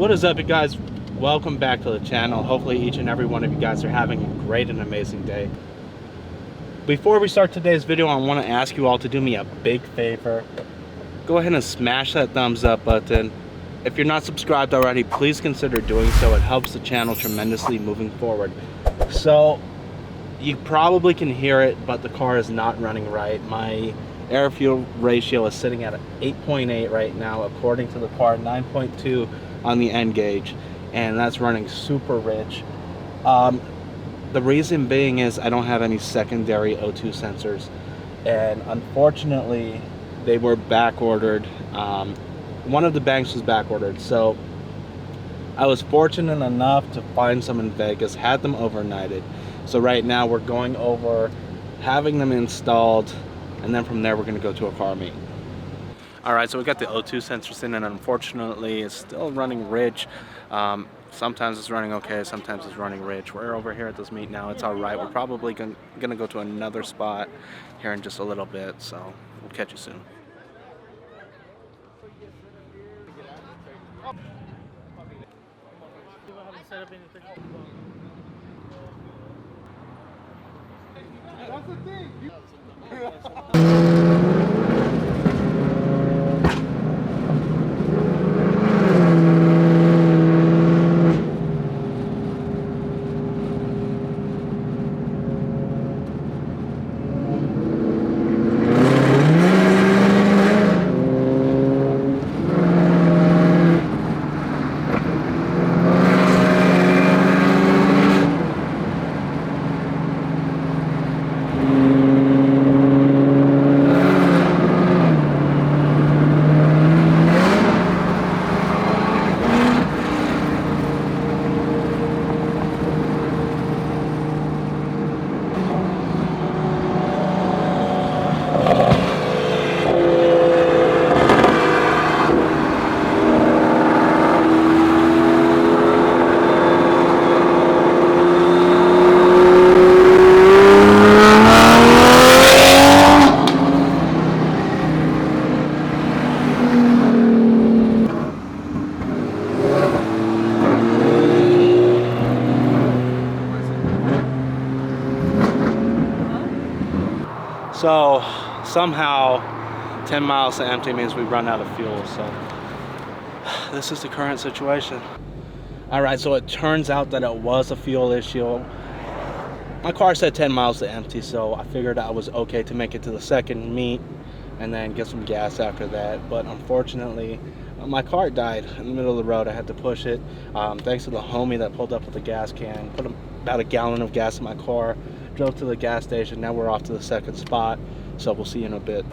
What is up, you guys? Welcome back to the channel. Hopefully each and every one of you guys are having a great and amazing day. Before we start today's video, I want to ask you all to do me a big favor. Go ahead and smash that thumbs up button. If you're not subscribed already, please consider doing so. It helps the channel tremendously moving forward. So you probably can hear it, but the car is not running right. My air fuel ratio is sitting at 8.8 right now, according to the car, 9.2 on the end gauge, and that's running super rich. The reason being is I don't have any secondary O2 sensors, and unfortunately they were back ordered. One of the banks was back ordered, so I was fortunate enough to find some in Vegas, had them overnighted. So right now we're going over having them installed, and then from there we're going to go to a car meet. Alright, so we got the O2 sensors in, and unfortunately it's still running rich. Sometimes it's running okay, sometimes it's running rich. We're over here at this meet now. It's alright. We're probably going to go to another spot here in just a little bit, so we'll catch you soon. That's the thing. So somehow 10 miles to empty means we run out of fuel, so this is the current situation. Alright, so it turns out that it was a fuel issue. My car said 10 miles to empty, so I figured I was okay to make it to the second meet and then get some gas after that. But unfortunately, my car died in the middle of the road. I had to push it. Thanks to the homie that pulled up with a gas can, put about a gallon of gas in my car, drove to the gas station. Now we're off to the second spot, so we'll see you in a bit.